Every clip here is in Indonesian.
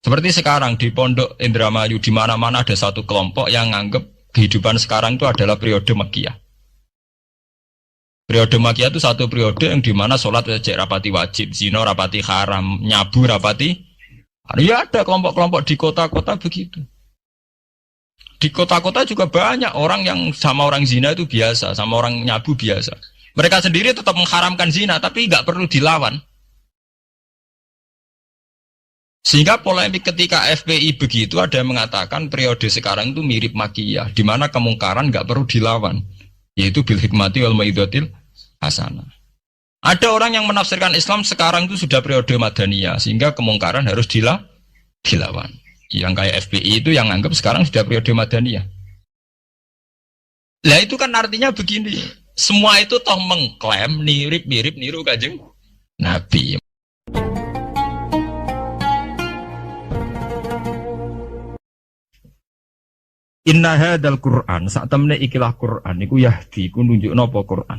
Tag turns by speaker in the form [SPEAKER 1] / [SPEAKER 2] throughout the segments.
[SPEAKER 1] Seperti sekarang di Pondok Indramayu, di mana-mana ada satu kelompok yang nganggap kehidupan sekarang itu adalah periode Makkiyah. Periode Makkiyah itu satu periode yang dimana sholat wajib rapati wajib, zina rapati haram, nyabu rapati. Ya ada kelompok-kelompok di kota-kota begitu. Di kota-kota juga banyak orang yang sama orang zina itu biasa, sama orang nyabu biasa. Mereka sendiri tetap mengharamkan zina, tapi nggak perlu dilawan. Sehingga polemik ketika FPI begitu ada yang mengatakan periode sekarang itu mirip Makkiyah, di mana kemungkaran nggak perlu dilawan, yaitu bil hikmati wal mau'izatil hasanah. Ada orang yang menafsirkan Islam sekarang itu sudah periode Madaniyah, sehingga kemungkaran harus dilawan. Yang kayak FPI itu yang anggap sekarang sudah periode Madaniyah. Lah itu kan artinya begini, semua itu toh mengklaim mirip-mirip niru Kanjeng Nabi. Inna hadzal Qur'an, sak temne ikilah Qur'an iku yahdi ku nunjukna apa Qur'an.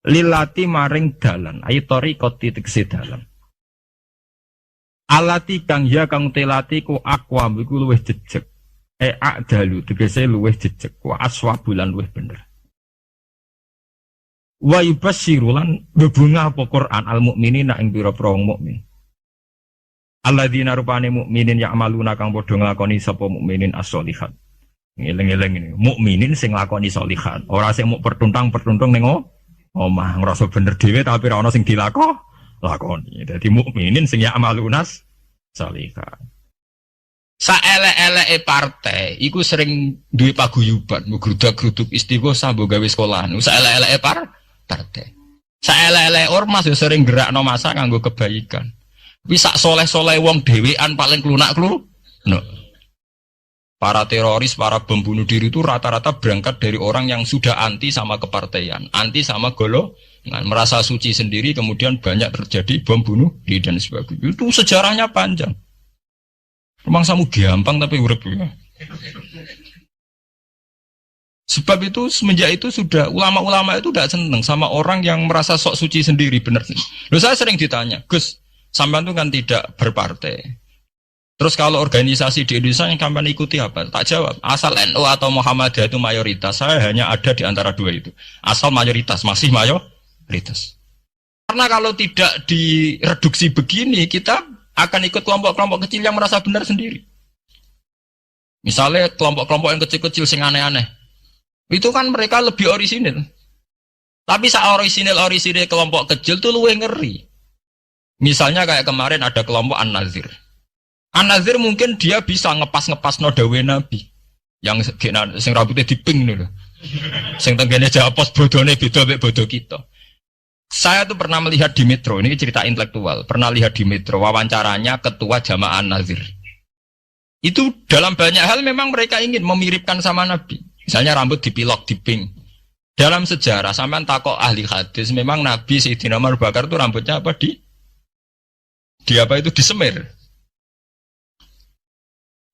[SPEAKER 1] Lilati maring dalan, ayi tariqati tegese dalan. Alati kang ya kang telati ku aqwam iku luwih jejeg. A'dalu tegese luwih jejeg, wa aswabulan luwih bener. Wa yubasyirulan bebunga apa Qur'an al mukminina ing pira-pira wong mukmin. Alladzina rupane mukminin ya'maluna kang padha nglakoni sapa mukminin as-sholihat. Ngeleng-eleng ini, mukminin sing nglakoni sholihat, ora sing muk pertuntang ning omah ngrasa bener dhewe tapi ora ana sing dilakoni. Dadi mukminin sing ya'malunas sholihat. Saelek-eleke partai iku sering duwe paguyuban, ngrudak-gruduk istighosah mbok gawe sekolahan. Saelek-eleke partai. Saelek-eleke ormas yo sering gerakno masa kanggo kebaikan. Bisa soleh-soleh wong dhewean paling klunak-kluk. No. Para teroris, para bom bunuh diri itu rata-rata berangkat dari orang yang sudah anti sama kepartaian, anti sama golongan, merasa suci sendiri, kemudian banyak terjadi bom bunuh diri dan sebagainya. Itu sejarahnya panjang. Memang samu gampang tapi urip ya. Sebab itu semenjak itu sudah ulama-ulama itu tidak senang sama orang yang merasa sok suci sendiri, benar. Loh, saya sering ditanya, Gus, sampean itu kan tidak berpartai. Terus kalau organisasi di Indonesia yang sampean ikuti apa? Tak jawab. Asal NU atau Muhammadiyah itu mayoritas, saya hanya ada di antara dua itu. Asal mayoritas, masih mayoritas. Karena kalau tidak direduksi begini, kita akan ikut kelompok-kelompok kecil yang merasa benar sendiri. Misalnya kelompok-kelompok yang kecil-kecil sing aneh-aneh. Itu kan mereka lebih orisinil. Tapi saat orisinil kelompok kecil itu luwih ngeri. Misalnya kayak kemarin ada kelompok An-Nazir. An-Nazir mungkin dia bisa ngepas dawe Nabi. Yang sing rambutnya diping nih loh. Sing tenggene japos bodone beda mek bodo kita. Saya tuh pernah melihat di Metro, ini cerita intelektual. Pernah lihat di Metro wawancaranya ketua Jamaah An-Nazir. Itu dalam banyak hal memang mereka ingin memiripkan sama Nabi. Misalnya rambut dipilok, diping. Dalam sejarah sampean takok ahli hadis, memang Nabi Sayyidina Abu Bakar itu rambutnya apa di apa itu disemir.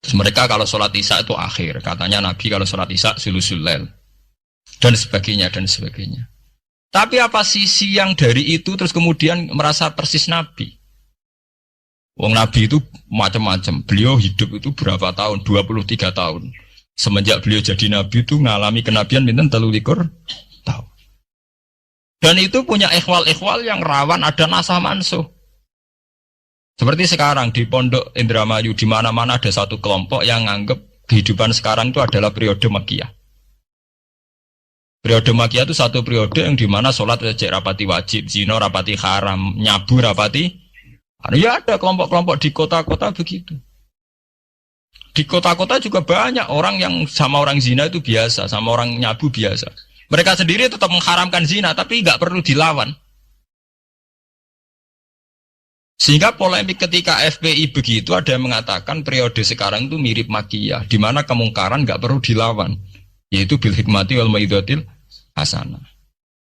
[SPEAKER 1] Terus mereka kalau sholat isya itu akhir, katanya Nabi kalau sholat isya sulusul lail dan sebagainya dan sebagainya. Tapi apa sisi yang dari itu terus kemudian merasa persis Nabi? Wong Nabi itu macam-macam. Beliau hidup itu berapa tahun? 23 tahun. Semenjak beliau jadi Nabi itu ngalami kenabian pinten 23 tahun. Dan itu punya ikhwal-ikhwal yang rawan ada nasah mansuh. Seperti sekarang di Pondok Indramayu, di mana-mana ada satu kelompok yang anggap kehidupan sekarang itu adalah periode Makkiyah. Periode Makkiyah itu satu periode yang dimana sholat rapati wajib, zina rapati haram, nyabu rapati. Ya ada kelompok-kelompok di kota-kota begitu. Di kota-kota juga banyak orang yang sama orang zina itu biasa, sama orang nyabu biasa. Mereka sendiri tetap mengharamkan zina, tapi nggak perlu dilawan. Sehingga polemik ketika FPI begitu ada yang mengatakan periode sekarang itu mirip Makkiyah, di mana kemungkaran nggak perlu dilawan, yaitu bil hikmati wal mau'izatil hasanah.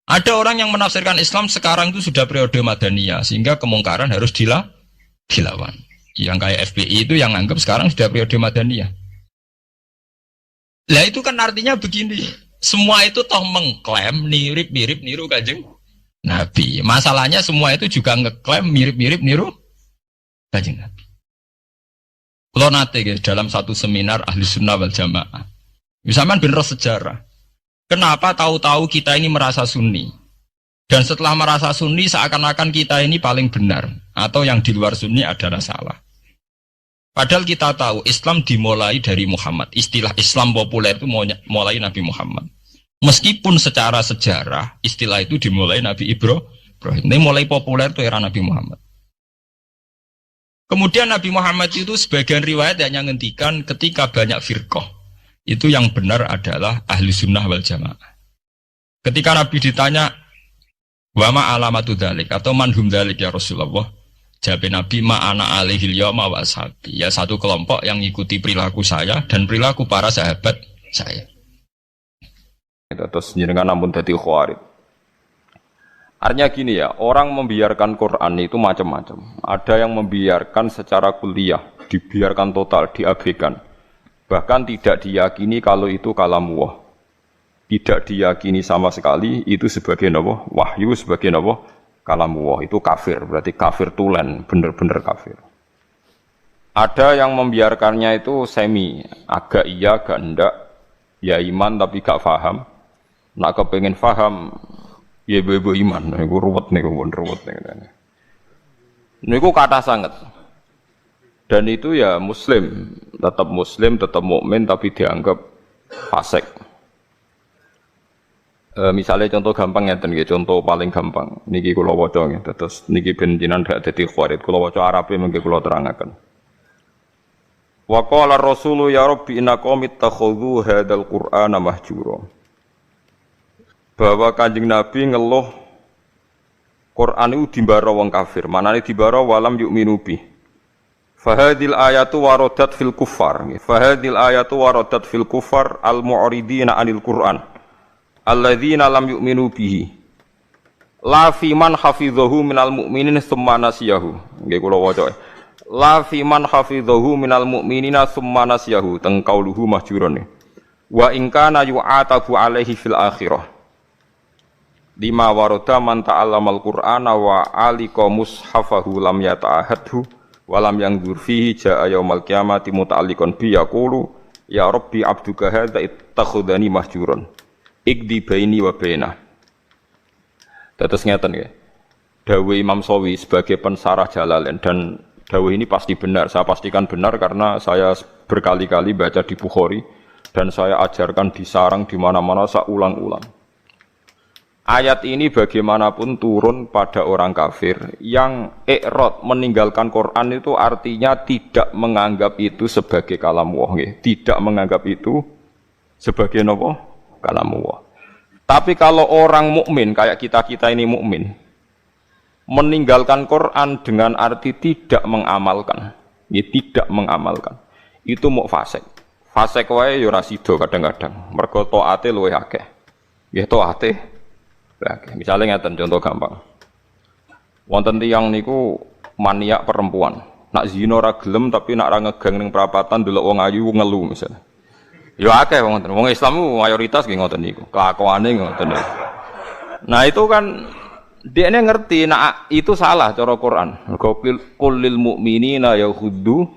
[SPEAKER 1] Ada orang yang menafsirkan Islam sekarang itu sudah periode Madaniyah, sehingga kemungkaran harus dilawan. Yang kayak FPI itu yang anggap sekarang sudah periode Madaniyah. Lah itu kan artinya begini, semua itu toh mengklaim mirip-mirip niru Kanjeng Nabi. Masalahnya semua itu juga ngeklaim mirip-mirip niru Kanjeng Nabi. Kalau nate dalam satu seminar ahli sunnah wal jamaah, misalkan bener sejarah. Kenapa tahu-tahu kita ini merasa sunni? Dan setelah merasa sunni seakan-akan kita ini paling benar. Atau yang di luar sunni adalah salah. Padahal kita tahu Islam dimulai dari Muhammad. Istilah Islam populer itu mulai Nabi Muhammad. Meskipun secara sejarah istilah itu dimulai Nabi Ibrahim. Ini mulai populer itu era Nabi Muhammad. Kemudian Nabi Muhammad itu sebagian riwayat hanya ngendikan ketika banyak firqah. Itu yang benar adalah ahli sunnah wal jamaah. Ketika Nabi ditanya, wama alamatu dzalik atau manhum dzalik ya Rasulullah, jawab Nabi ma'ana alaihil yawma wa ashabi. Ya satu kelompok yang mengikuti perilaku saya dan perilaku para sahabat saya.
[SPEAKER 2] Terus jenengan namun dadi khawarij. Artinya gini ya, orang membiarkan Quran itu macam-macam. Ada yang membiarkan secara kuliah, dibiarkan total, diabaikan. Bahkan tidak diyakini kalau itu kalamullah. Tidak diyakini sama sekali itu sebagai apa? Wahyu, sebagai apa? Kalamullah. Itu kafir, berarti kafir tulen, bener-bener kafir. Ada yang membiarkannya itu semi, agak iya, agak enggak. Ya iman tapi gak faham. Nak kepengen faham, ya ibu iman. Niku ruwet niku, ruwet niku. Niku kata sangat. Dan itu ya muslim, tetap mukmin tapi dianggap fasik. Misalnya contoh gampang ngeten nggih, contoh paling gampang. Niki kula waca nggih, terus niki ben jenengan gak dadi khawarij. Kula waca Arabe mengke kula terangaken. Wa qala ar-rasulu ya rabbi inna qaumi ittakhadhu hadzal qur'ana mahjura. Bahwa Kanjeng Nabi ngeluh Quran itu dimbara wong kafir. Manane dimbara walam yu'minu bih. Fahadil ayatu waradat fil kuffar. Fahadil ayatu waradat fil kuffar al-mu'ridina anil Qur'an. Alladzina lam yu'minu bihi. La fi man hafidhahu minal mu'minin tsumma nasiyahu. Nggih kula waca. La fi man hafidhahu minal mu'minina tsumma nasiyahu. Teng qauluhu mahjurun. Wa in kana yu'atabu alaihi fil akhirah. Lima warada man ta'allamal Qur'ana wa alika mushafahu lam yata'ahadhu. Walam yang dzurfihi jaa yaumal qiyamati muta'alliqan bi yaqulu ya rabbi abduka hadza ittakhadhani mahjuran ikdi baini wa bainah. Tetes ngeten nggih. Dawuh Imam Shawi sebagai pensarah Jalalain, dan dawuh ini pasti benar, saya pastikan benar karena saya berkali-kali baca di Bukhari dan saya ajarkan di sarang di mana-mana saya ulang-ulang. Ayat ini bagaimanapun turun pada orang kafir yang i'rad meninggalkan Quran itu artinya tidak menganggap itu sebagai kalamullah, tidak menganggap itu sebagai apa? Kalamullah. Tapi kalau orang mukmin kayak kita ini mukmin meninggalkan Quran dengan arti tidak mengamalkan, tidak mengamalkan, itu mau fasik. Fasik wae yo ora sida kadang-kadang. Mergo taate luwih akeh. Nggih taate misalnya ngeten contoh gampang. Wonten tiyang niku maniak perempuan. Nak zina ora gelem tapi nak ra ngegang ning prapatan delok wong ayu ngelu misalnya. Ya akeh wonten. Wong Islam mayoritas nggih ngoten niku. Kelakuane ngoten niku. Nah itu kan dia ngerti nak itu salah cara Quran. Qulil mu'minina yaghuddu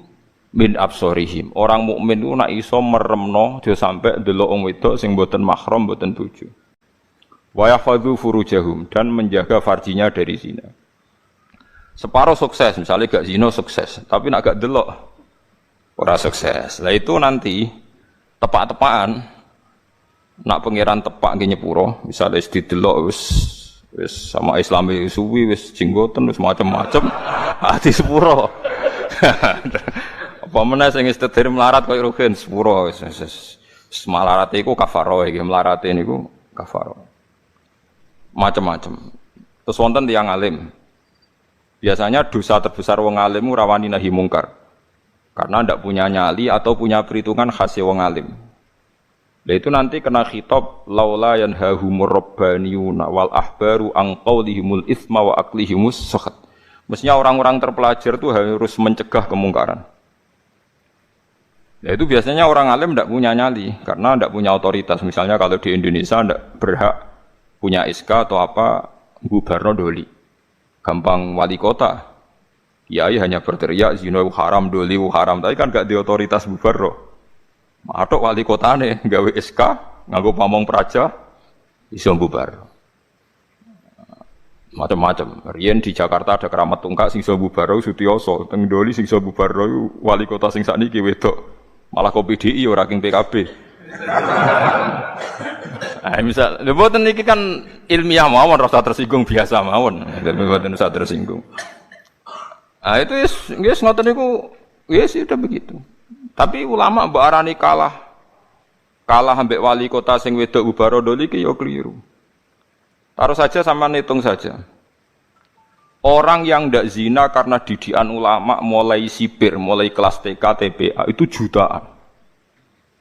[SPEAKER 2] min absarihim. Orang mukmin itu nak iso meremno aja sampe delok wong wedok sing mboten mahram, mboten bojo. Wa yahfadzu furujahum, dan menjaga farjinya dari zina. Separuh sukses, misalnya gak zina sukses, tapi nak gak delok ora sukses. Lah itu nanti tepak-tepakan nak pangeran tepak nggih nyepuro, misalnya wis didelok wis sama Islami suwi wis jenggoten wis macam-macam ati sepuro. Apa meneh sing wis tedir melarat koyo rugen sepuro wis semarate iku kafarah iki melarate niku kafarah. Macam-macam. Terus wonten tiyang alim. Biasanya dosa terbesar wong alim rawani nahi mungkar. Karena ndak punya nyali atau punya perhitungan khas wong alim. Lah itu nanti kena khitab laula yanhahumur rabbaniyuna wal ahbaru an qaulihimul itsma wa aqlihimus sakhat. Mestinya orang-orang terpelajar itu harus mencegah kemungkaran. Nah itu biasanya orang alim ndak punya nyali karena ndak punya otoritas. Misalnya kalau di Indonesia ndak berhak punya SK atau apa gubarno doli, gampang wali kota, Kiai hanya berteriak zina haram, doli haram, tapi kan gak di otoritas bubar roh. Matok wali kotane gawe SK, nganggo pamong praja iso bubar. Macam-macam. Riyen di Jakarta ada keramat tungkak sing iso bubar Sutioso, teng doli sing iso bubar wali kota sing sakniki wedok. Malah PDI ora king PKB. Misal, mboten niki kan ilmiah mawon rasa tersinggung biasa mawon. Mboten usah tersinggung. Itu wis ngoten niku wis sudah begitu. Tapi ulama mbok arani kalah ambek wali kota sing wedok ubarodo iki ya keliru. Taruh saja sama hitung saja. Orang yang ndak zina karena didikan ulama mulai sipir, mulai kelas TK, TPA itu jutaan.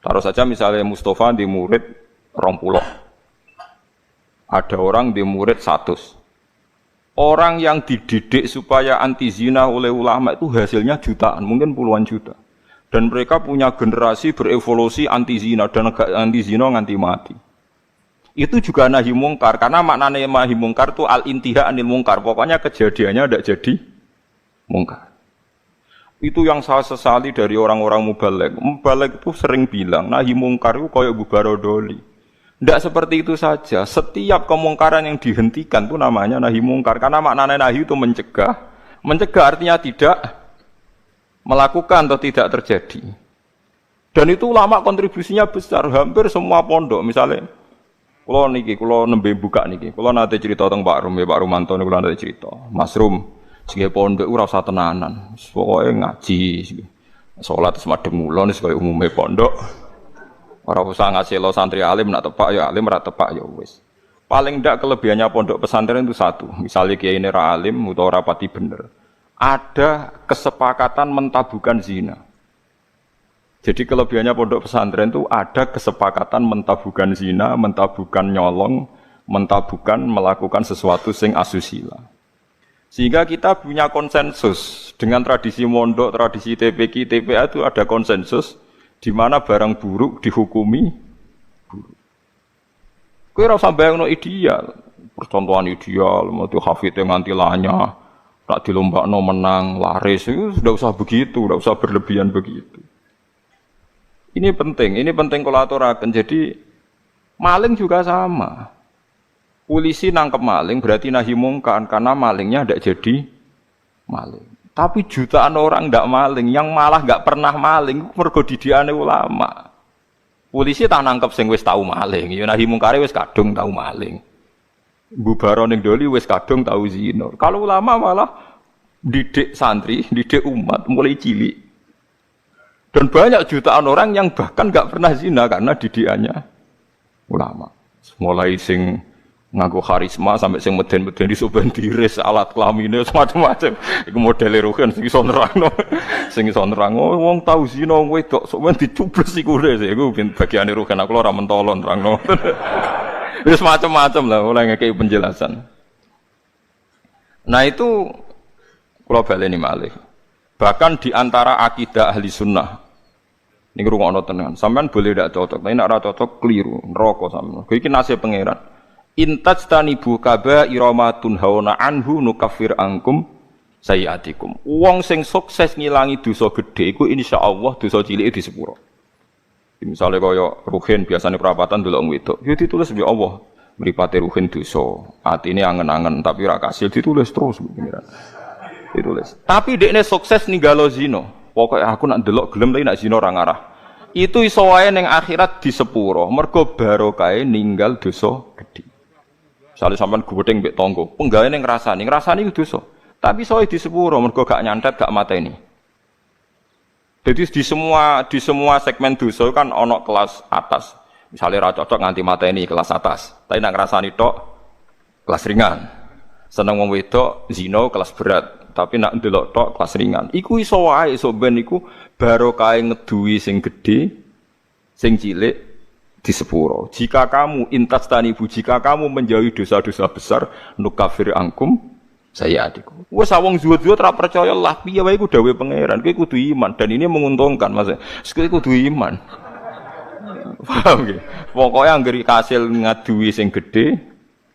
[SPEAKER 2] Taruh saja misalnya Mustafa di murid 20. Ada orang di murid 100. Orang yang dididik supaya anti zina oleh ulama itu hasilnya jutaan, mungkin puluhan juta. Dan mereka punya generasi berevolusi anti zina dan anti zina nganti mati. Itu juga nahi mungkar, karena maknanya nahi mungkar itu al-intiha anil mungkar. Pokoknya kejadiannya tidak jadi mungkar. Itu yang saya sesali dari orang-orang mubaligh. Mubaligh itu sering bilang nahi mungkar itu kayak bubarodoli. Tidak seperti itu saja. Setiap kemungkaran yang dihentikan itu namanya nahi mungkar. Karena maknanya nahi itu mencegah. Mencegah artinya tidak melakukan atau tidak terjadi. Dan itu ulama kontribusinya besar. Hampir semua pondok. Misalnya, kalau nembe buka niki, kalau nanti cerita tentang Pak Rum, Pak Rumanto nih, kalau nanti cerita. Mas Rum, segi pondok ora usah tenanan. Pokoknya ngaji. Sholat semadeng mulon nih sebagai umumnya pondok. Orang usah ngasih lo santri alim nak tepak ya alim, ora tepak ya wis. Paling ndak kelebihannya pondok pesantren itu satu. Misalnya kiai ini ra alim utawa rapati bener. Ada kesepakatan mentabukan zina. Jadi kelebihannya pondok pesantren itu ada kesepakatan mentabukan zina, mentabukan nyolong, mentabukan melakukan sesuatu sing asusila. Sehingga kita punya konsensus dengan tradisi mondok, tradisi TPQ, TPA itu ada konsensus di mana barang buruk dihukumi buruk. Kowe ora usah bayangno ideal, percontohan ideal, mau hafidhe nganti lanya, tak dilombakno menang, laris, itu sudah usah begitu, sudah usah berlebihan begitu. Ini penting kalau aturaken. Jadi maling juga sama. Polisi nangkep maling berarti nahi mungkar karena malingnya tidak jadi maling. Tapi jutaan orang ndak maling, yang malah nggak pernah maling, mergo didikane ulama. Polisi tak nangkep sing wis tau maling, ya nahi mungkare wis kadung tau maling. Bubaro ning doli wis kadung tau zina. Kalau ulama malah didik santri, didik umat mulai cilik. Dan banyak jutaan orang yang bahkan nggak pernah zina karena didikannya ulama. Mulai sing nganggo karisma sampai sing meden-meden iso ben diris alat kelamine macam-macam. Iku modele rugen sing iso nerangno. Sing iso nerangno wong tau zina wong wedok sok men dicubles iku wis iku bagiane rugen aku ora mentolon nerangno. Wis macam-macam lah oleh ngekeki penjelasan. Nah itu kula baleni malih. Bahkan di antara akidah ahli sunnah niku rungokno tenan. Sampeyan boleh ndak cocok, tapi nek ora cocok keliru, neraka sampeyan. Iki nasib pangeran. Intajtanibu kaba'ira ma tunhauna anhu nukaffir ankum sayiatikum. Wong sing sukses ngilangi dosa gedhe iku insyaallah dosa cilike disepuro. Misale kaya ruhin biasane perapatan delok wedok, ya ditulis ya Allah, mripate ruhin dosa, atine angen-angen tapi ora kasil ditulis terus pengiran. Ditulis. Tapi dekne sukses ninggalo zina. Pokoke aku nak delok gelem tapi nak zina ora ngarah. Itu iso wae ning akhirat disepuro, mergo barokahe ninggal dosa gedhe. Misalnya sampean gudeng mbek tangga, penggaweane ngrasani iku dosa. Tapi soe di sepuro mergo gak nyantet, gak mateni. Jadi di semua segmen dosa kan ana kelas atas. Misalnya ra cocok nganti mateni kelas atas. Tapi nek ngrasani tok kelas ringan. Seneng wong wedok zina kelas berat, tapi nek ndelok tok kelas ringan. Iku iso wae iso ben iku barokahe ngeduwi sing gedhe, sing cilik di sepuro. Jika kamu jika kamu menjauhi dosa-dosa besar, nukafir angkum sayiatikum. Wes wong zuhud-zuhud ora percaya lah piye wae iku dawuhe pangeran. Kowe kudu iman dan ini menguntungkan Mas. Kowe kudu iman. Paham nggih? Pokoke anggere kasil ngaduwi sing gedhe,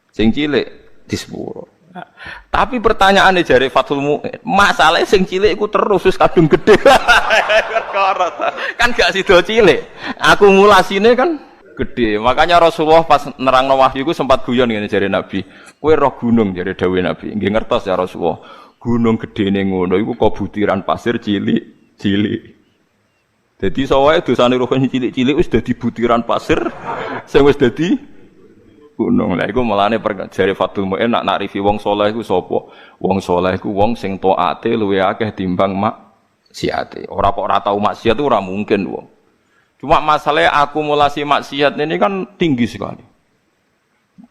[SPEAKER 2] sing cilik di sepuro. Tapi pertanyaannya jare Fathul Mu'in, masalahnya sing cilik iku terus wis kadung gede. Kan gak sida cilik. Akumulasinya kan gede. Makanya Rasulullah pas nerangno wahyu iku sempat guyon ngene jare Nabi. Kowe roh gunung jare dawuh Nabi. Nggih ngertos ya Rasulullah. Gunung gedene ngono iku kok butiran pasir cilik-cilik. Dadi sawae dosane roh cilik-cilik wis dadi butiran pasir sing wis dadi gunung. Lah iku mulane jare Fathul Mu'in nak nakrifi wong saleh iku sapa? Wong saleh iku wong sing taate luwih akeh timbang maksiate. Ora kok ora tau maksiat itu ora mungkin wong. Cuma masalahnya akumulasi maksiat ini kan tinggi sekali.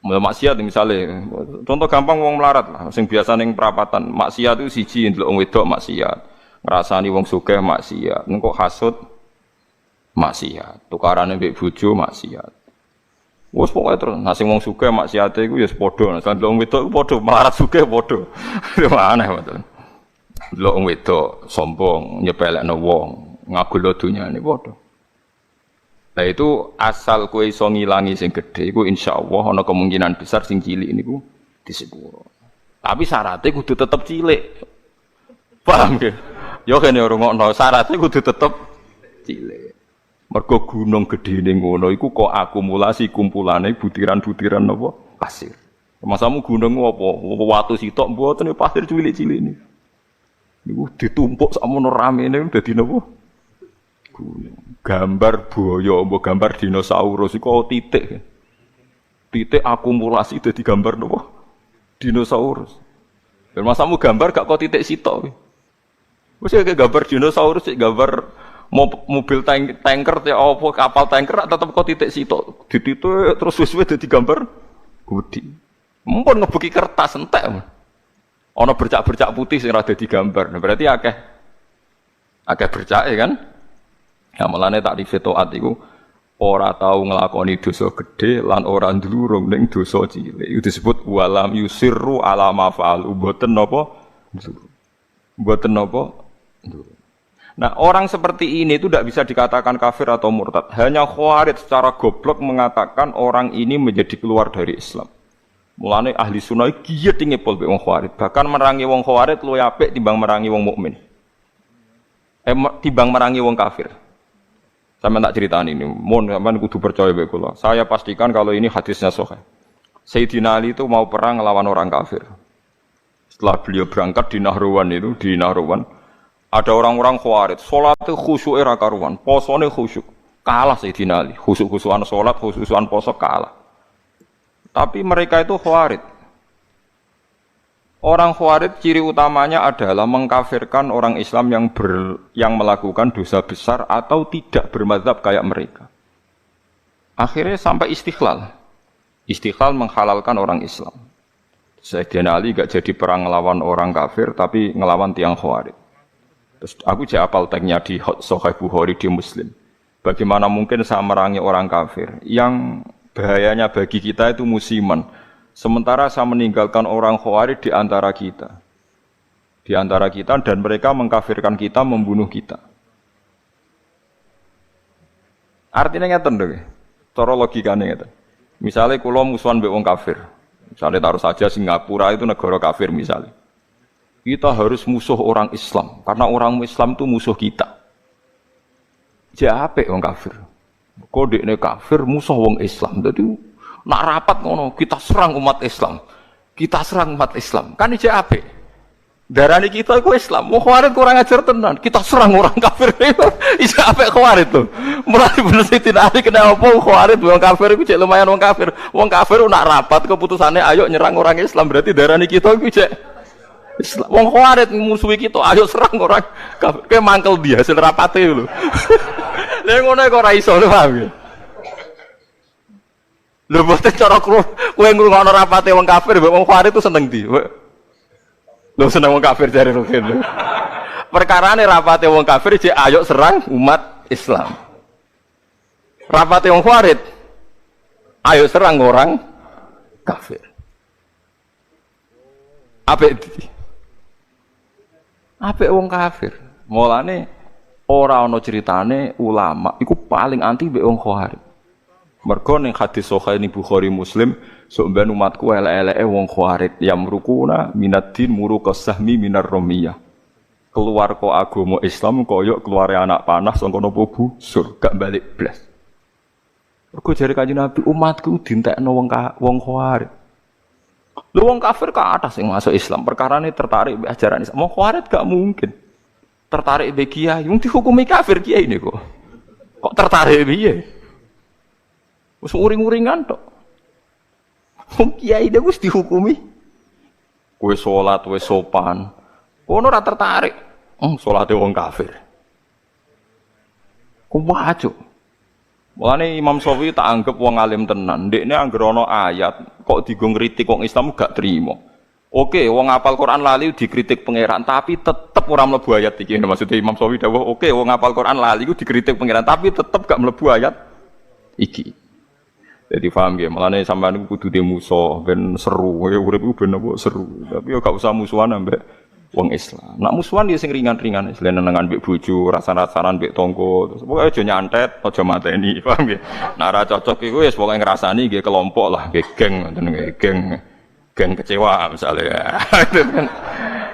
[SPEAKER 2] Maksiat misalnya, contoh gampang wong melarat lah, sing biasa ning perapatan, maksiat itu siji ndelok wong wedok maksiat, ngrasani wong sugih maksiat, engko hasud maksiat, tukarane mbek bojo maksiat. Wes pokoke terus, nah sing wong sugih maksiate iku ya padha, nah wong wedok iku padha, melarat sugih padha. Aneh betul. Ndelok wong wedok sombong, nyepelekno wong, ngagul dunyane padha. Nah itu asal kowe iso ngilangi sing gedhe iku insyaallah ana kemungkinan besar sing cilik niku disepuro. Tapi syaratnya kudu tetep cilik. Paham nggih? Ya kene rungokno syaratnya kudu tetep cilik. Mergo gunung gedene ngono iku kok akumulasi kumpulane butiran-butiran napa pasir. Masamu gunung apa? Watu sitok mboten pasir cilik-cilik niku. Niku ditumpuk sakmono ramene dadi napa? Gunung. Gambar buaya, mbok gambar dinosaurus iku titik. Titik akumulasi dadi gambar napa? Dinosaurus. Ben masamu gambar gak kok titik sitok. Wis kayak gambar dinosaurus, gambar mobil tanker te apa kapal tanker tetep kok titik sitok. Dititik terus wis dadi gambar gede. Mumpun ngebuki kertas entek. Ana bercak-bercak putih sing ora dadi gambar. Nah, berarti akeh bercake kan? Ya mulane takrife taat iku ora tau nglakoni dosa gedhe lan ora ndlurung ning dosa cilik. Iku disebut walam yusirru ala ma fa'al. Mboten napa? Mboten napa? Nah, orang seperti ini itu tidak bisa dikatakan kafir atau murtad. Hanya Khawarij secara goblok mengatakan orang ini menjadi keluar dari Islam. Mulane ahli sunnah giat ngepol wong Khawarij. Bahkan merangi wong Khawarij luwih apik timbang merangi wong mukmin. Timbang merangi wong kafir. Sampai tak ceritain ini, mohon sampean kudu percaya bae kula. Saya pastikan kalau ini hadisnya sahih. Sayyidina Ali itu mau perang melawan orang kafir. Setelah beliau berangkat di Nahrawan ada orang-orang Khawarij, salatnya khusyuk ra karuan, posone khusyuk. Kalah Sayyidina Ali, khusyuk-khusyukan salat, khusyukan poso kalah. Tapi mereka itu Khawarij. Orang Khawarij ciri utamanya adalah mengkafirkan orang Islam yang melakukan dosa besar atau tidak bermadzhab kayak mereka. Akhirnya sampai istiqlal. Istiqlal menghalalkan orang Islam. Sayyidina Ali gak jadi perang ngelawan orang kafir tapi ngelawan tiang Khawarij. Terus aku jadi apal tagnya di Sahih Bukhari di Muslim. Bagaimana mungkin saya merangi orang kafir yang bahayanya bagi kita itu musiman. Sementara saya meninggalkan orang Khawarij di antara kita. Di antara kita dan mereka mengkafirkan kita, membunuh kita. Artinya ngeten lho. Cara logikane ngeten. Misalnya kula musuhan mbek wong kafir. Misalnya taruh saja Singapura itu negara kafir misalnya. Kita harus musuh orang Islam karena orang Islam itu musuh kita. Jape wong kafir. Kodekne kafir musuh wong Islam. Jadi nak rapat ngono, kita serang umat Islam. Kita serang umat Islam. Kan iki apik. Darani kita iku Islam. Mau Khawarij kurang ajar tenan. Kita serang orang kafir. Iki apik Khawarij to. Mulai bener Sayyidina Ali kena apa Khawarij wong kafir iku cek lumayan wong kafir. Wong kafir nak rapat keputusane ayo nyerang orang Islam. Berarti darani kita iku cek Islam. Wong Khawarij musuhi kita ayo serang orang kafir. Kayak mangkel dia hasil rapate lho. Lha ngono kok ora iso paham ya. Lho boten cara kowe ngrungokno rapate wong kafir mbek wong Khawarij itu seneng ndi? Lho seneng wong kafir jare rugen. Perkarane rapate wong kafir jek ayo serang umat Islam. Rapate wong Khawarij ayo serang orang kafir. Apik wong kafir. Mulane ora ana ceritane ulama iku paling anti mbek wong Khawarij. Mergo ning hadis sahih ni Bukhari Muslim Sok ben umatku elek-eleke wong Khawarij yamrukuna minad-din muruqas sahmi minar ramiyah. Keluar kok agama Islam koyo keluar anak panah saka napa busur, gak balik blas. Mergo jare Kanjeng Nabi umatku dintekno wong Khawarij. Lho wong kafir ka atas sing masuk Islam, perkarane tertarik mbek ajaran Islam. Wong Khawarij gak mungkin tertarik mbek kiai, wong dihukumi kafir kiai niku. Kok tertarik piye? Wis uring-uringan tok. Wong kiai dia wis dihukumi. Kowe salat wis sopan. Ono ora tertarik. Salate wong kafir. Kuwajo. Mulane Imam Syafi'i tak anggap wong alim tenan. Ndekne anggere ana ayat kok digo ngritik wong Islam gak trimo. Oke, wong hafal Quran lali dikritik pangeran, tapi tetep ora mlebu ayat iki. Maksudnya Imam Syafi'i dawuh, oke wong hafal Quran lali iku dikritik pangeran, tapi tetep gak mlebu ayat iki. Jadi paham ya, mulane sampean iku kudu di musuh ben seru, urip iku ben apa seru. Tapi yo gak usah musuhan ambek wong Islam. Nak musuhan ya sing ringan-ringan, selain nenengan mbek bojo, rasa-rasanan mbek tangga, terus pokoke aja nyantet, aja mateni, paham ya. Nek ora cocok iku wis pokoke ngrasani nggih kelompok lah, nggih geng ngoten nggih, geng kecewa misalnya.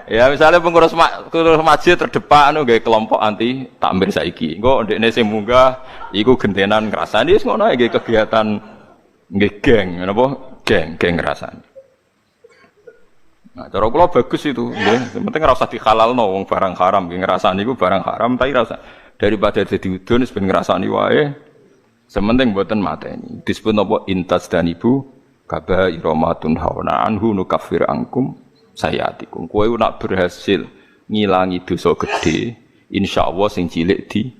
[SPEAKER 2] Ya misalnya pengurus masjid terdepan nggih kelompok anti takmir saiki. Engko ndekne sing munggah iku gentenan ngrasani wis ngono nggih kegiatan nggih geng, napa? Geng ngrasani. Nah, cara kula bagus itu, nggih. Penting ora usah dihalalno wong barang haram, nggih ngrasani iku barang haram, tapi ora usah daripada dadi udun wis ben ngrasani wae. Sementing mboten mateni. Disebut napa intas dan ibu kabaira matun hawana anhu nukaffir angkum sayatikum. Kowe nak berhasil ngilangi dosa gedhe, insyaallah sing cilik di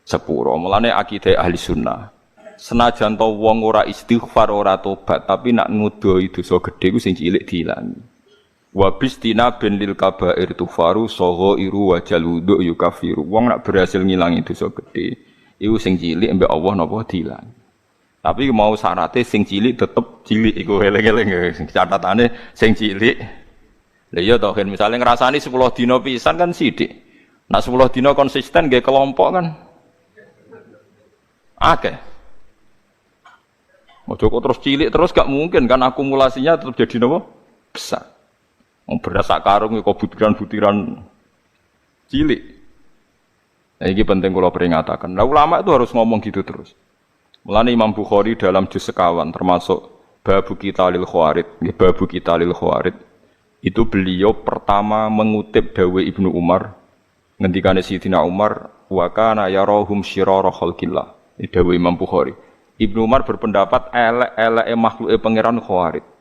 [SPEAKER 2] sepuro. Mulane akidah ahli sunnah. Senajan to wong ora istighfar ora tobat, tapi nak ngudoi dosa gedhe ku sing cilik diilangi. Wa bistina bin lil kabair tufaru saghairu wa jaludhu yukafiru. Wong nak berhasil ngilangi dosa gedhe iku sing cilik mbek Allah napa diilangi. Tapi mau syaratnya sing cilik tetep cilik iku eling-eling sing catatane sing cilik. Lah iya to kan misale ngrasani 10 dina pisan kan sithik. Nak 10 dina konsisten nggih kelompok kan akeh. Ojo kok terus cilik terus gak mungkin kan akumulasinya tetap jadi napa? Besar. Wong beras sak karung kok butiran-butiran cilik. Nah, ini penting kalau peringatakan. Nah, ulama itu harus ngomong gitu terus. Mulane Imam Bukhari dalam juz sekawan termasuk babu Qitalil Khawarij, babu Qitalil Khawarij itu beliau pertama mengutip dawuh Ibnu Umar ngendikane Sayyidina Umar wa kana yarahum syirara khalqillah. Ini dawuh Imam Bukhari. Ibnu Umar berpendapat elek-eleke makhluke pangeran Khawarij.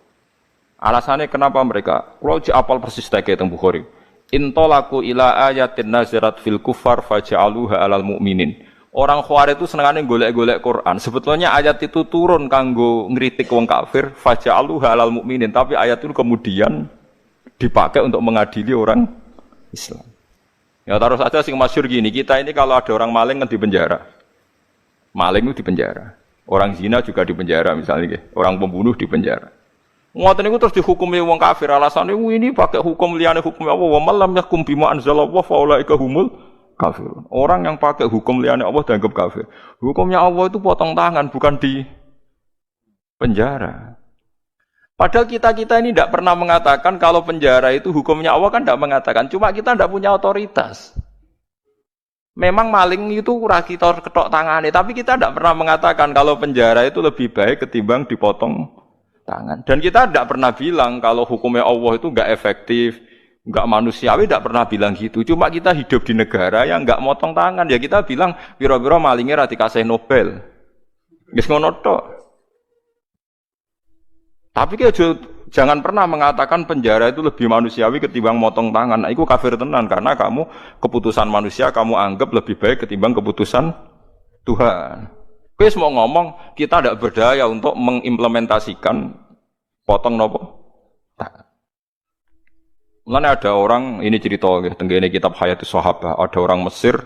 [SPEAKER 2] Alasannya kenapa mereka? Kalau apal persis teke teng Bukhari. Intolaku ila ayatin nazirat fil kufar faja'aluha alal mu'minin. Orang Khawarij itu senengane golek-golek Quran. Sebetulnya ayat itu turun kanggo ngritik wong kafir, faja'aluha alal mu'minin, tapi ayat itu kemudian dipakai untuk mengadili orang Islam. Ya taruh saja sing masyhur gini, kita ini kalau ada orang maling kan di penjara. Maling itu di penjara. Orang zina juga di penjara misalnya, orang pembunuh di penjara. Ngoten niku terus dihukumi wong kafir alasane ini pakai hukum liyane hukum Allah wa malam yakum bima anzalallahu fa ulaika humul kafirun. Orang yang pakai hukum liyane Allah dianggap kafir. Hukumnya Allah itu potong tangan bukan di penjara. Padahal kita ini tidak pernah mengatakan kalau penjara itu hukumnya Allah kan tidak mengatakan. Cuma kita tidak punya otoritas. Memang maling itu ora kita ketok tangane, tapi kita tidak pernah mengatakan kalau penjara itu lebih baik ketimbang dipotong tangan. Dan kita tidak pernah bilang kalau hukumnya Allah itu enggak efektif, enggak manusiawi, tidak pernah bilang gitu. Cuma kita hidup di negara yang enggak motong tangan, ya kita bilang pira-pira malingnya ra dikasih Nobel. Wis ngono tok. Tapi jangan pernah mengatakan penjara itu lebih manusiawi ketimbang motong tangan. Nah, itu kafir tenan karena kamu keputusan manusia kamu anggap lebih baik ketimbang keputusan Tuhan. Wis mau ngomong kita tidak berdaya untuk mengimplementasikan potong nopo. Mulane ada orang ini cerita tenggene kitab Hayatus Sahabah, ada orang Mesir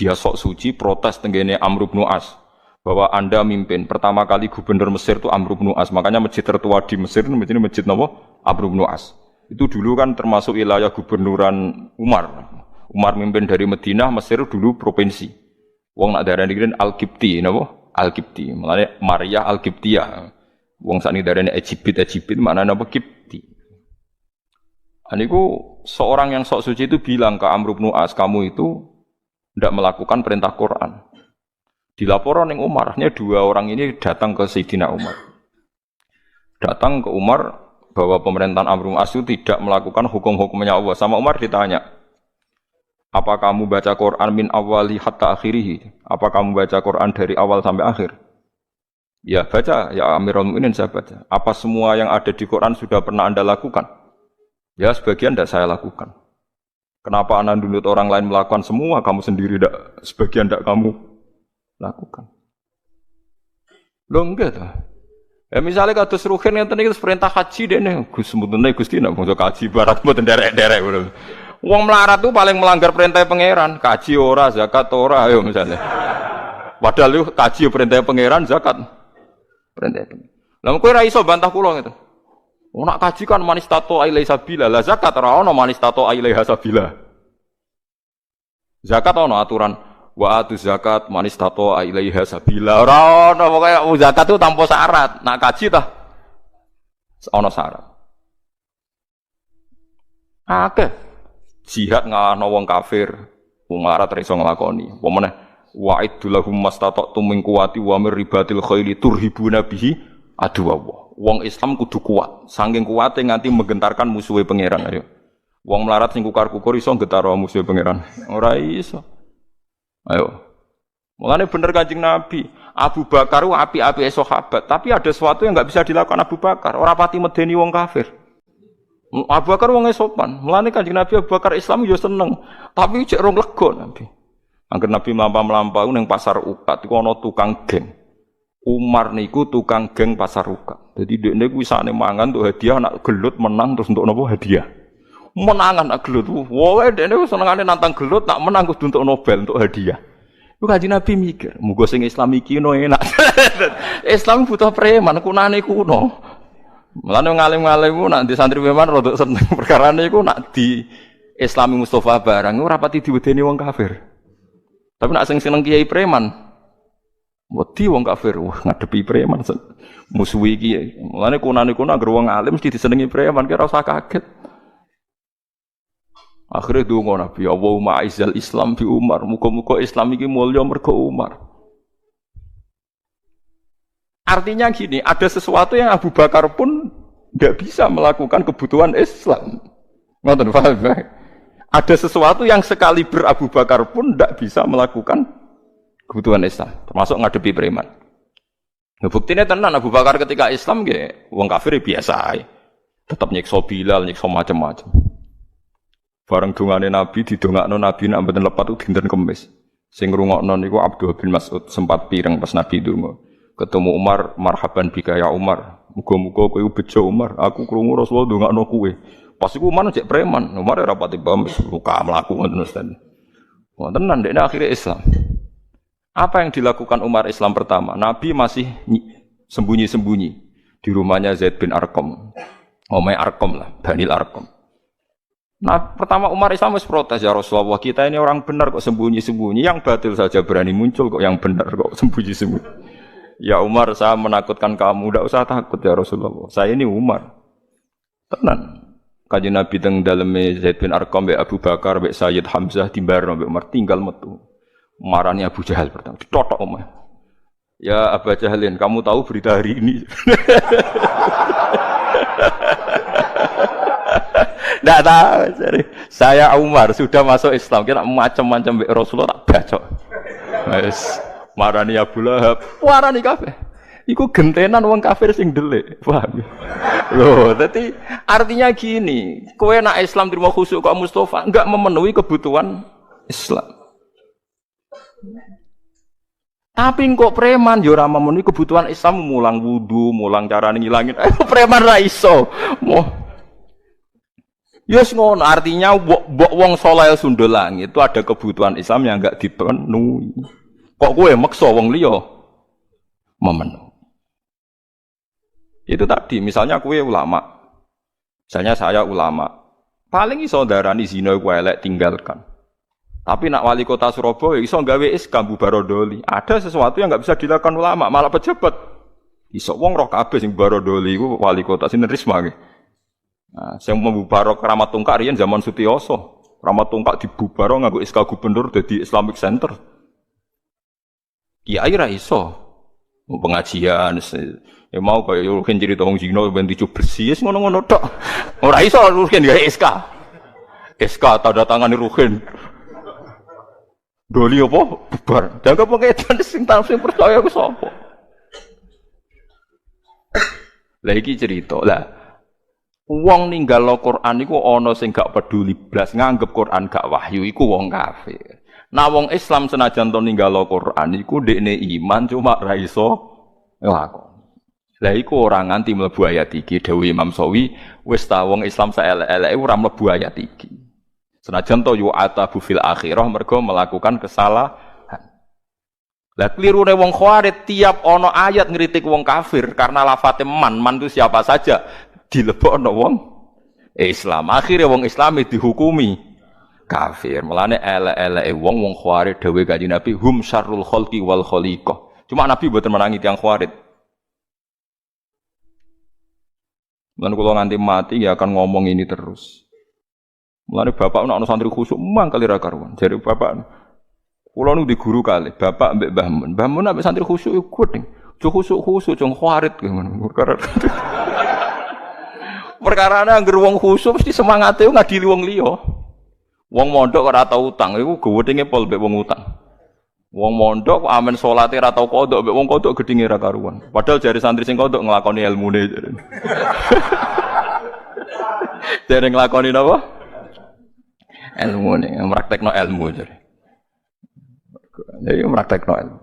[SPEAKER 2] dia sok suci protes tenggene Amr bin As bahwa Anda mimpin pertama kali gubernur Mesir itu Amr bin As, makanya masjid tertua di Mesir itu masjid nopo Amr bin As. Itu dulu kan termasuk wilayah gubernuran Umar. Umar mimpin dari Madinah, Mesir dulu provinsi. Wong nak darani Al-Qibti napa? Al-Qibti, mulane Maria Al-Qibtiyah. Wong sakniki darane Egypt maknane apa Kipti. Aniku seorang yang sok suci itu bilang ke Amr bin As, kamu itu tidak melakukan perintah Quran. Dilaporan yang Umarnya dua orang ini datang ke Sayyidina Umar. Datang ke Umar bahwa pemerintahan Amr bin As itu tidak melakukan hukum-hukumnya Allah. Sama Umar ditanya, apa kamu baca Quran min awali hatta akhirihi? Apa kamu baca Quran dari awal sampai akhir? Ya baca, ya Amirul Mukminin saya baca. Apa semua yang ada di Quran sudah pernah Anda lakukan? Ya sebagian tidak saya lakukan. Kenapa Anda nuntut orang lain melakukan semua, kamu sendiri tidak, sebagian tidak kamu lakukan? Loh enggak tuh. Ya misalnya kados Ruhin yang tadi perintah haji deh nih, Gus sebetulnya Gusti nak mau haji barat buat derek-derek. Wong melarat tuh paling melanggar perintah pangeran, kaji ora, zakat ora, ayo misalnya. Padahal lu kaji perintah pangeran, zakat perintah. Lah kowe ra iso bantah kula gitu. Wong nak kaji kan manis tato ilaihi sabila, lah zakat ora ono manis tato ilaihi sabila. Zakat ono aturan wa atu zakat manis tato ilaihi sabila. Ora ono pokoke zakat itu tanpa syarat. Nak kaji tah ono syarat. Akeh jihad ngalahno wong kafir, wong larat ra iso nglakoni. Apa meneh wa'idul lahum mastata'tum min quwwati wa mir ribatil khaili turhibuna bihi aduwallah. Wong Islam kudu kuat, saking kuwate nganti menggentarkan musuhe pangeran. Ayo. Wong melarat sing kukar-kukur iso nggetar musuhe pangeran. Ora iso. Ayo. Mulane bener Kanjeng Nabi, Abu Bakar ku api-api sahabat, tapi ada sesuatu yang enggak bisa dilakukan Abu Bakar, ora pati medeni wong kafir. Abu Bakar wong sopan. Mulane Kanjeng Nabi Abu Bakar Islam yo seneng, tapi cek rong lega Nabi. Angger Nabi mlampah-mlampah ning pasar Ukat iku ana tukang geng. Umar niku tukang geng pasar Ukat. Dadi dekne kuwi sakne mangan untuk hadiah nak gelut menang terus untuk napa hadiah. Menangan nak gelut. Woe dekne senengane nantang gelut nak menang kudu untuk Nobel untuk hadiah. Iku Kanjeng Nabi mikir, muga sing Islam iki no enak. Islam butuh preman, kunane kuno. Mulane ngalim-ngalim ku nak di santri preman rada seneng perkara niku nak di Islami Mustafa barang ora pati diwedeni wong kafir. Tapi nak sing seneng kiai preman, wedi wong kafir, wah ngadepi preman musuhi iki. Mulane kunane kuno anggere wong alim mesti disenengi preman, kira usah kaget. Akhire donga Nabi, Allahumma aizal Islam bi Umar, muga-muga Islam iki mulya mergo Umar. Artinya gini, ada sesuatu yang Abu Bakar pun enggak bisa melakukan kebutuhan Islam. Ngoten paham? Ada sesuatu yang sekaliber Abu Bakar pun tidak bisa melakukan kebutuhan Islam, termasuk ngadepi preman. Nah, buktinya tenan Abu Bakar ketika Islam ge wong kafir biasa ae. Tetap nyiksa Bilal, nyiksa macam-macam. Bareng dongane Nabi didongakno Nabi nek mboten lepat dinten Kamis. Sing ngrungokno niku Abdul bin Mas'ud sempat pireng pas Nabi donga. Ketemu Umar, marhaban bika ya Umar. Muga-muga kowe bejo Umar, aku krungu Rasulullah ndongakno kowe. Pas iku Umar cek preman, Umar ora pati paham luka mlaku ngoten Ustaz. Wah tenan dekne akhire Islam. Apa yang dilakukan Umar Islam pertama? Nabi masih sembunyi-sembunyi di rumahnya Zaid bin Arqam. Omai Arqam lah, Banil Arqam. Nah, pertama Umar Islam wis protes, ya Rasulullah, kita ini orang benar kok sembunyi-sembunyi, yang batil saja berani muncul kok yang benar kok sembunyi-sembunyi. Ya Umar, saya menakutkan kamu, tidak usah takut ya Rasulullah. Saya ini Umar. Tenan. Kanjeng Nabi teng daleme Zaid bin Arqam mbek Abu Bakar mbek Sayyid Hamzah timbarno mbek Umar tinggal metu. Marani Abu Jahal pertama ditotok omah. Ya Abu Jahalin, kamu tahu berita hari ini? Tidak tahu. Saya Umar sudah masuk Islam. Kita macam-macam mbek Rasulullah tak bacok. Wes marani Abu Lahab, marani kabeh. Iku gentenan wong kafir sing delik. Paham? Loh, dadi artinya gini, kowe nak Islam terima khusuk kok Mustafa enggak memenuhi kebutuhan Islam. Tapi kok preman yo ora memenuhi kebutuhan Islam, mulang wudu, mulang carane ngilangin. Preman ra iso. Yes ngono, artinya wong saleh sundul langit itu ada kebutuhan Islam yang enggak dipenuhi. Kok kowe maksa wong liya memenuhi. Itu tadi, misalnya kowe ulama. Misalnya saya ulama. Paling iso ndarani zina iku elek tinggalkan. Tapi nak wali kota Surabaya iso gawe iskam bubarodoli. Ada sesuatu yang enggak bisa dilakukan ulama, malah pejabat Iso wong roh kabeh sing Barodoli iku wali kota sinten Risma nggih. Nah, sing membubarok Kramat Tungkak riyen zaman Sutiyoso. Kramat Tungkak dibubarok nganggo SK gubernur dadi Islamic Center. Kiai ra iso. Pengajian ya mau kaya Ruhin cerita wong Cina ben dicu bersih wis ngono-ngono tok. Ora iso Ruhin gawe SK. SK tanda tangane Ruhin. Doli apa bubar. Dianggap pengedan sing percaya ku sapa? Lah iki cerita. Lah wong ninggal Al-Qur'an iku ana sing gak peduli blas nganggep Qur'an gak wahyu iku wong kafir. Nah wong Islam senajan to ninggal Al-Qur'an iku ndekne iman cuma ra iso nglakoni. Lah iku ora nganti mlebu ayat iki dawuh Imam Sawi wis ta wong Islam saelek-eleke ora mlebu ayat iki. Senajan to yu'atabu fil akhirah mergo melakukan kesalahan. Lah klirune wong Khawarij tiap ana ayat ngritik wong kafir karena lafate man itu siapa saja dilebokno wong Islam. Akhire wong Islam dihukumi kafir. Mulane elek-eleke wong Khawarij dawuh Kanjeng Nabi hum syarrul khalqi wal khaliqah. Cuma Nabi mboten menangi tiyang Khawarij. Mulane kula nganti mati ya akan ngomong ini terus. Mulane bapak ana santri khusuk mangkali ra karuan. Jare bapak kula nu di guru kali, bapak mbek Mbah Mun. Mbah Mun ambek santri khusuk iku gedeng. Jo khusuk-khusuk jong Khawarij ngono. Perkarane anggere wong khusuk mesti semangate ngadili wong liya. Wong mondok ora tau utang iku gedenge pol mbek wong utang. Wong mondok amen salate ora tau kodok mbek wong kodok gedenge ra karuan. Padahal jare santri sing kodok nglakoni ilmune jare. Jare nglakoni napa? Ilmune, praktekno ilmu jare. Jadi praktekno ilmu.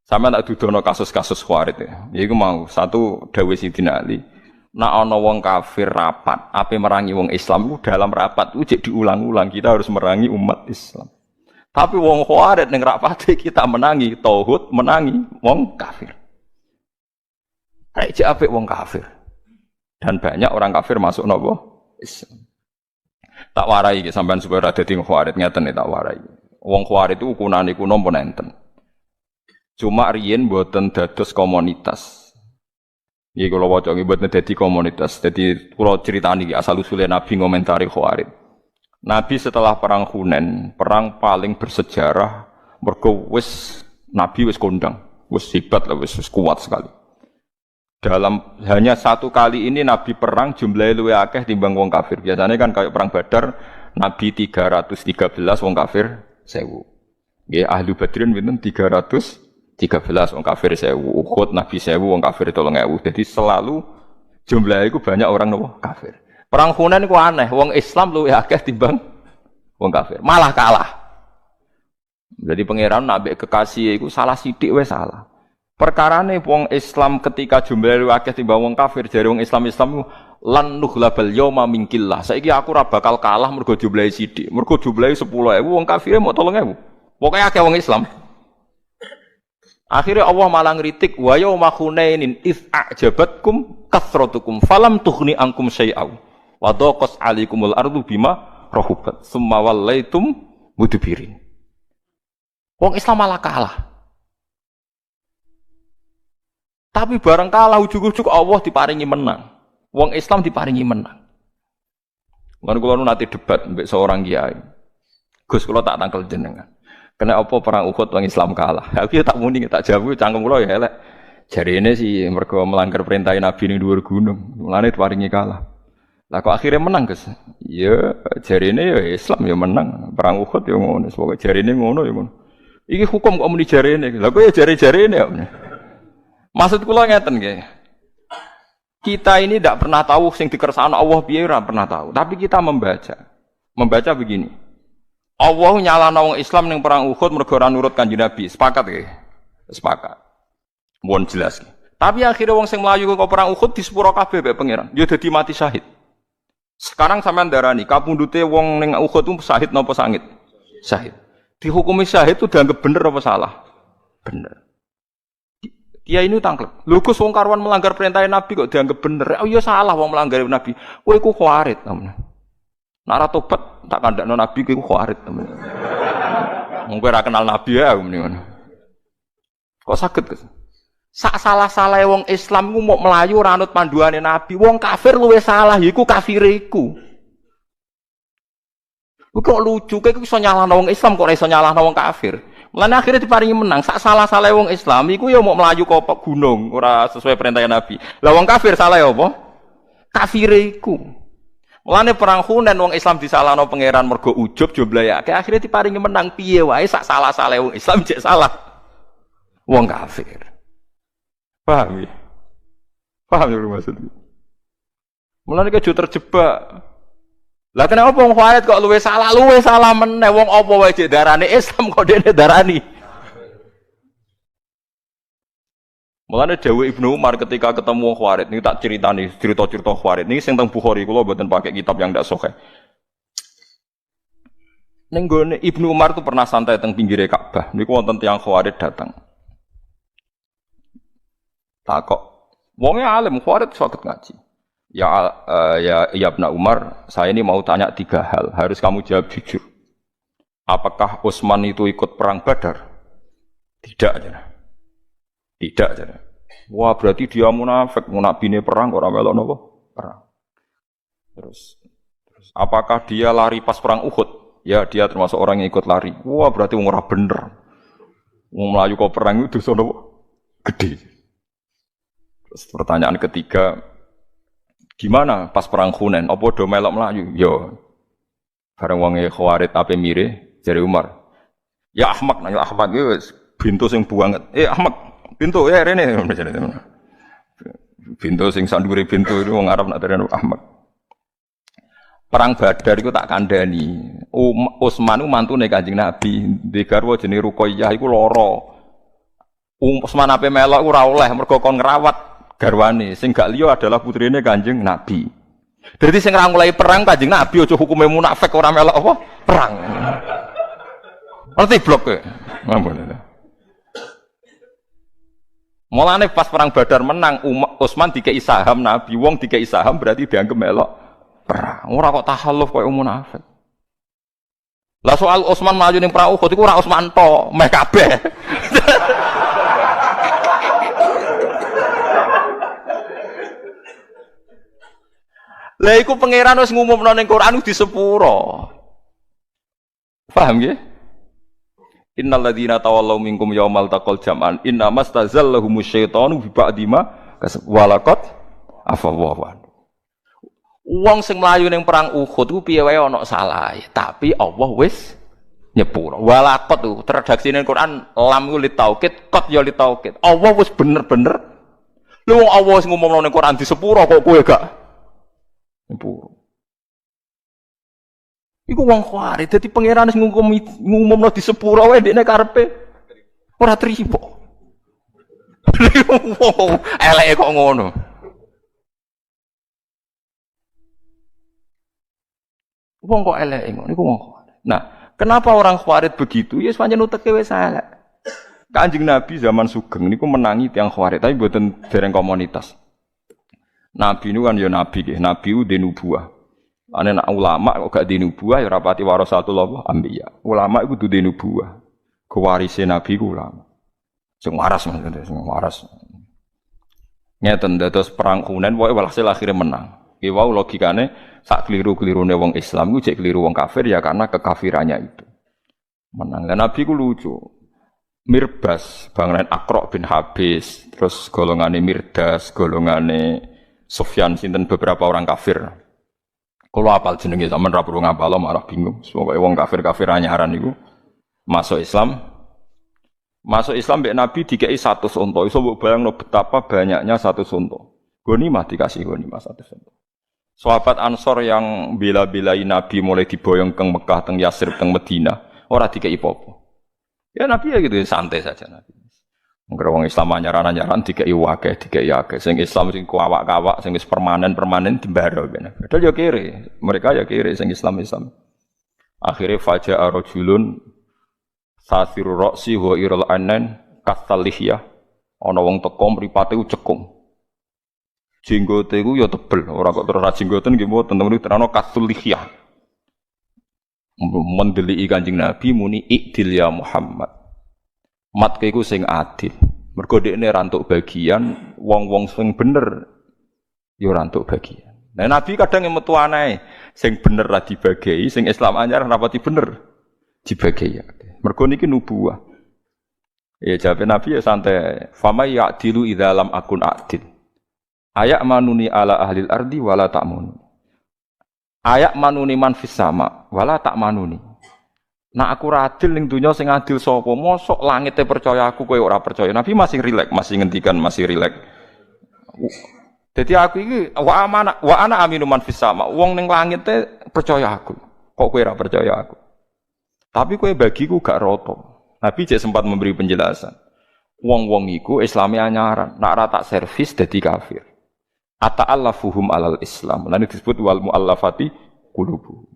[SPEAKER 2] Sampe tak dudono kasus-kasus Khawarij ya. Iku mau satu dawuh Sidina Ali. Nek ana wong kafir rapat, ape merangi wong Islam itu dalam rapat itu jek diulang-ulang kita harus merangi umat Islam. Tapi wong Khawarij ning rapate kita menangi tauhid, menangi wong kafir. Rek jek apik wong kafir. Dan banyak orang kafir masuk napa? Islam. Tak warai iki sampean supaya ora dadi Khawarij ngeten tak warai. Wong Khawarij itu ukunane kuno pun enten. Cuma riyen mboten dados komunitas. Iki kula waca iki mboten dadi komunitas. Dadi kula critani iki asal usule Nabi ngomentari Khawarij. Nabi setelah perang Hunain, perang paling bersejarah mergo wis Nabi wis kondang, wis hebat lah, wis kuat sekali. Dalam hanya satu kali ini Nabi perang jumlahnya luwih akeh timbang wong kafir. Biasanya kan kayak perang Badar Nabi 313 wong kafir 1000. Nggih ahli Badrin pinten 313 wong kafir 1000. Uhud Nabi 1000 wong kafir 3000. Jadi selalu jumlahnya itu banyak orang nopo kafir. Perang Hunain iku aneh, wong Islam luwih akeh timbang wong kafir. Malah kalah. Jadi pangeran nabi kekasih iku salah sithik wis salah. Perkarane wong Islam ketika jumlahe akeh timbang wong kafir, jare wong Islam lan nughlabal yauma minkillah. Saiki aku ora bakal kalah mergo jumlahe sithik. Mergo jumlahe 10.000 wong kafire mau 3.000. Pokoke akeh wong Islam. Akhirnya Allah malah ngritik wa yauma khunainin iz a'jabatkum kasratukum falam tughni ankum syai'aw wa daqas 'alaikumul ardu bima rahubat summa wallaitum mudbirin. Wong Islam malah kalah. Tapi bareng kalah ujug-ujug Allah diparingi menang. Wong Islam diparingi menang. Lan kula nu nate debat mbek seorang kiai. Gus kula tak tangkel jenengan. Kena apa perang Uhud wong Islam kalah. Aku ya tak muni tak jawab cangkem kula ya elek. Jarine sih mergo melanggar perintah Nabi ning dhuwur gunung. Mulane diparingi kalah. Lah kok akhirnya menang, Gus? Ya jarine ya Islam ya menang. Perang Uhud ya ngono. Pokoke jarine ngono ya ngono. Iki hukum kok muni jarine. Lah kok ya jare-jarine ya. Maksud kula ngeten nggih. Kita ini tidak pernah tahu sing dikersakno Allah piye ora pernah tahu, tapi kita membaca. Membaca begini. Allah nyalano wong Islam ning perang Uhud mergo ora nurut Kanjeng Nabi. Sepakat nggih? Sepakat. Mohon jelas nggih. Tapi akhirnya wong sing mlayu kok perang Uhud disepuro kabeh mbek pangeran. Ya dadi mati syahid. Sekarang sampean darani kapundhute wong ning Uhud itu syahid napa sangit? Syahid. Dihukumi syahid itu dianggap bener apa salah? Bener. Dia ini tangklep. Lho Gus wong karuan melanggar perintah Nabi kok dianggap bener. Oh iya salah wong melanggar Nabi. Kowe iku Khawarij temen. Nek ora tobat tak kandakno Nabi kowe iku Khawarij temen. Wong kowe ora kenal Nabi ya muni ngono. Kok saged Gus? Sak salah-salah wong Islam ku mau melayu ora anut panduane Nabi. Wong kafir luwih salah, iku kafire iku. Kok lucu, kowe iso nyalahno wong Islam kok ora iso nyalahno wong kafir. Mulane akhirnya diparingi menang. Sak salah-salah wong Islam iku ya mau melayu ke gunung, ora sesuai perintah Nabi. Lah wong kafir salah ya apa? Kafire iku. Mulane perang Hunain wong Islam disalahno pangeran mergo ujub jumlahe. Akhirnya diparingi menang piye wae sak salah-salah wong Islam jek salah wong kafir. Paham ya? Paham ya maksudnya? Mulane kejo terjebak. Lah kenapa wong Khawarij kok luwih salah meneh wong apa wae jek darane Islam kok dene darani. Mulane dawuh Ibnu Umar ketika ketemu wong Khawarij niki tak ceritani cerita-cerita Khawarij niki sing teng Bukhari kula mboten pakai kitab yang ndak sahih. Ning gone Ibnu Umar tuh pernah santai teng pinggire Ka'bah niku wonten tiyang Khawarij datang. Takok, wongnya alim, Khawarij sakit ngaji. Ya Ibnu Umar, saya ini mau tanya 3 hal, harus kamu jawab jujur. Apakah Utsman itu ikut perang Badar? Tidak aja. Tidak aja. Wah berarti dia munafik, munafine perang orang melok napa? Perang. Terus apakah dia lari pas perang Uhud? Ya dia termasuk orang yang ikut lari. Wah berarti wong ora bener. Wong mlayu kok perang itu dosa napa? Gede. Terus pertanyaan ketiga, gimana pas perang Hunain? Apa do melok melayu? Yo, bareng wonge Khawarij ape mire, jare Umar. Ya Ahmad, ya Ahmad iki bintu sing buanget. Ahmad, bintu ya rene. Bintu sing sandure bintu itu wong Arab nak derene Ahmad. Perang Badar iku tak kandhani. Utsman ku mantune Kanjeng Nabi, ndek garwa jenenge Ruqayyah iku lara. Utsman ape melok ora oleh mergo kon ngrawat garwane sing gak liya adalah putrine Kanjeng Nabi. Dadi sing ra mulai perang Kanjeng Nabi aja hukume munafik ora melok apa? Perang. Ngerti blok kowe? Mampun. Mulane pas perang Badar menang Utsman dikei saham Nabi, wong dikei saham berarti dianggap melok perang. Ora kok tahalluf koyo munafik. Lah soal Utsman maju ning perang Uhud iku ora Utsman tok, meh kabeh. Lah iku pangeran wis ngumumno ning Quran di sepuro. Paham nggih? Innal ladzina tawallaw minkum yaumal taqal jam'an inna mastazallahumus syaitanu bi ba'di ma walaqad afallahu anhu. Wong sing mlayu ning perang Uhud ku piye wae ana salah, tapi Allah wis nyepuro. Walaqad ku redaksine Quran lam ku li taukid, qad ya li taukid. Allah wis bener-bener. Lha wong Allah wis ngumumno ning Quran di sepuro kok kowe gak nyepuro. Iku wong Khawarij dadi pangeran wis ngumumno di sepuro wae ndekne karepe ora trimo. Eleke kok ngono. Wong kok eleke ngono iku wong Khawarij. Nah, kenapa orang Khawarij begitu? Ya pancen uteke wis elek. Kanjeng Nabi zaman Sugeng niku menangi tiyang Khawarij tapi mboten dereng komunitas. Nabi itu kan ya nabi nggih, nabi ku di nubuwah. Ane nak ulama kok gak di nubuwah ya rapati warasatul anbiya. Ulama iku dudu di nubuwah. Kewarise nabi ku ulama. Sing waras maksudnya, sing waras. Ngeten dados perang Hunain pokoke walhasil akhire menang. Ki wau logikane sak kliru-klirune wong Islam iku jek kliru wong kafir ya karena kekafirannya itu. Menang. Lah nabi ku lucu. Mirbas, bangunan Aqra bin Habis, terus golongane Mirdas, golongane Sufyan sinten beberapa orang kafir. Kalau apal jenenge sampean ra perlu ngapal malah bingung. Pokoke wong kafir-kafir anyaran niku masuk Islam. Masuk Islam mbek Nabi dikei 100 unta. Iso mbok bayangno betapa banyaknya 100 unta. Ghanimah dikasih ghanimah 100 unta. Sahabat Ansor yang bela-belai Nabi mulai diboyong ke Mekah, teng Yasrib, teng Madinah, ora dikei apa-apa. Ya Nabi ya gitu santai saja Nabi. Ngger wong Islam anyaran-anyaran dikei akeh, dikei akeh. Sing Islam sing kuawak-kawak, sing wis permanen dimbaro ben. Padahal ya kere, mereka ya kere sing Islam. Akhire faja'a rajulun sasiru ra'si wa irul anan kastalihya. Ana wong teko mripate ku cekung. Jenggote ku ya tebel, ora kok terus ra jenggoten nggih mboten temen terano kastalihya. Mendeliki Kanjeng Nabi muni ikdil ya Muhammad. Matke iku sing adil. Mergo dekne ra entuk bagian, wong-wong sing bener ya ora entuk bagian. Nah Nabi kadang yang metu aneh, sing bener ra dibagi, sing Islam anyar rapati bener dibagi. Mergo niki nubuwah. Ya jawab Nabi ya santai. Fama ya'dilu idza lam akun a'dil. Ayak manuni ala ahlil ardi wala ta'mun. Ayak manuni man fis sama wala ta'manuni. Nah aku ra adil ning donya sing adil sapa? Mosok langite percaya aku kowe ora percaya. Nabi masih rileks, masih ngendikan, masih rileks. Jadi aku iki wa ana aminu man fis sama. Wong ning langit percaya aku. Kok kowe ora percaya aku? Tapi kowe bagiku gak roto. Nabi cek sempat memberi penjelasan. Wong-wong iku Islami anyaran, nak ra tak servis dadi kafir. Ata'allafuhum alal Islam. Lan disebut wal muallafati qulubuhum.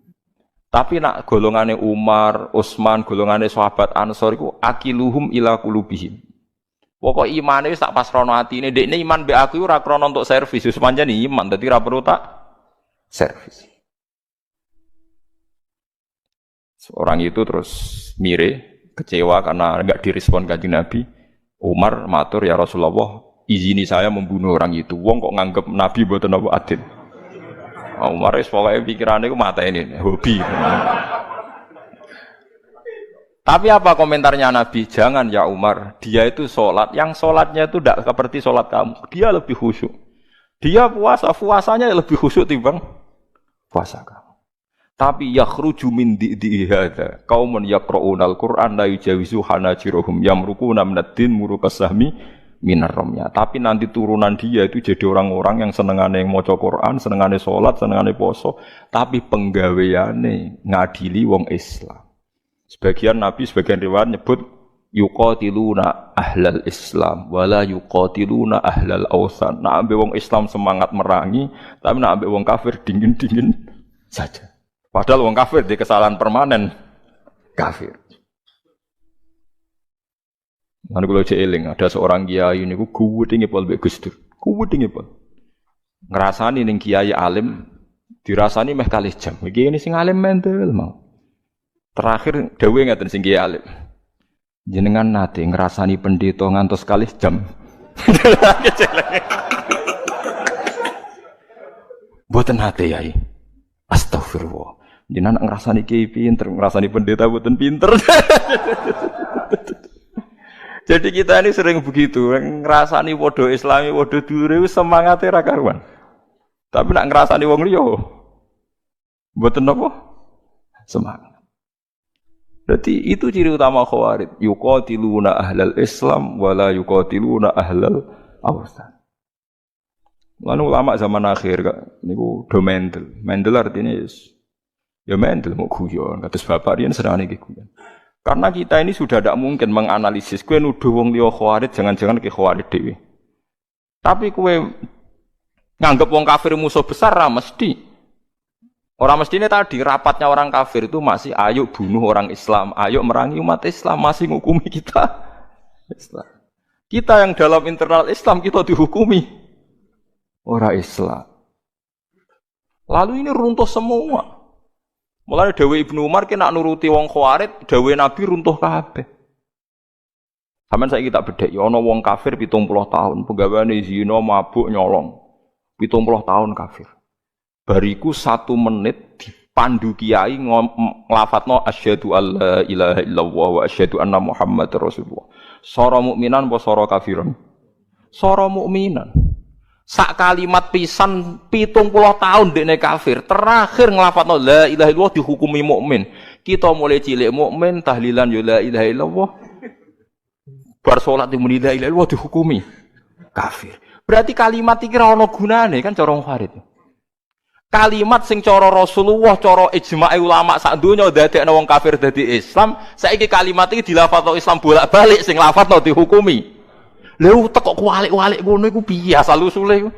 [SPEAKER 2] Tapi nak golongane Umar, Utsman, golongane sahabat Ansor iku akiluhum ila qulubihim. Pokok imane wis tak pasrono atine, dekne iman mbek aku ora krana untuk servis, wis pancen iman dadi ora perlu tak servis. Orang itu terus mire kecewa karena enggak direspon kanjeng Nabi. Umar matur, ya Rasulullah, izini saya membunuh orang itu. Wong kok nganggep Nabi mboten apa adil. Umar wis pokoke pikirane ku mateni, hobi. Tapi apa komentarnya Nabi? Jangan ya Umar, dia itu sholat, yang sholatnya itu tidak seperti sholat kamu. Dia lebih khusyuk. Dia puasanya lebih khusyuk timbang puasa kamu. Tapi yakhruju min di'i hadza qaumun yaqra'unal Qur'an la yujawizu hanajirahum yamruquna minad-din murukasahmi minar ramya. Tapi nanti turunan dia itu jadi orang-orang yang senengane maca Qur'an, senengane salat, senengane poso, tapi penggaweane ngadili wong Islam. Sebagian Nabi, sebagian riwayat nyebut yuqatiluna ahlal Islam wala yuqatiluna ahlal awsan. Nah ambek wong Islam semangat merangi, tapi nak ambek wong kafir dingin-dingin saja. Padahal wong kafir di kesalahan permanen kafir. Mana kalau eling ada seorang kiai niku kuwedhe ngepol mbek Gus Dur. Kuwedhe ngepol. Ngrasani ning kiai alim dirasani meh kalih jam. Iki ini sing alim mentel mau. Terakhir dawuhe ngaten sing kiai alim. Jenengan nate ngrasani pendeta ngantos kalih jam. Mboten nate yai. Astagfirullah. Jenengan ngrasani kiai pinter, ngrasani pendeta mboten pinter. Jadi kita ini sering begitu, ngrasani padha Islami, padha dure semangate ra karuan. Tapi nak ngrasani wong liya mboten apa? Semangat. Berarti itu ciri utama Khawarij, yuqatiluna ahlal Islam wala yuqatiluna ahlal awsan. Lan ulama zaman akhir kak niku do mendel. Mendel artinya ya mendel mau guyon, kados bapak riyen serane iki guyon. Karena kita ini sudah tidak mungkin menganalisis kowe nuduh wong liya Khawarij jangan-jangan ke Khawarij dhewe. Tapi kowe nganggep wong kafir musuh besar ra mesti. Orang mestinya tadi rapatnya orang kafir itu masih ayo bunuh orang Islam, ayo merangi umat Islam, masih ngukumi kita Islam. Kita yang dalam internal Islam kita dihukumi orang Islam. Lalu ini runtuh semua. Mulai Dawe Ibnu Umar kena nuruti wong Khawarij, Dawe Nabi runtuh kabeh. Sampeyan saiki tak bedheki ana wong kafir 70 tahun, penggaweane zina, mabuk, nyolong. 70 tahun kafir. Bariku 1 menit dipandu kiai nglafatno asyhadu alla ilaha illallah wa asyhadu anna muhammadar rasulullah. Sora mukminan apa sora kafiran? Sora mukminan. Sak kalimat pisan 70 tahun dekne kafir. Terakhir nglafatno la ilaha illallah dihukumi mukmin. Kita mulai cilik mukmin tahlilan ya la ilaha illallah. Bar salat muni la ilaha illallah dihukumi kafir. Berarti kalimat iki ora ana gunane kan cara Khawarij. Kalimat sing cara Rasulullah, cara ijma' ulama sak donya dadekno wong kafir dadi Islam, saiki kalimat iki dilafadzno Islam bolak-balik sing lafadzno dihukumi. Lha teko kualik-walik ngono iku piye asal usule iku?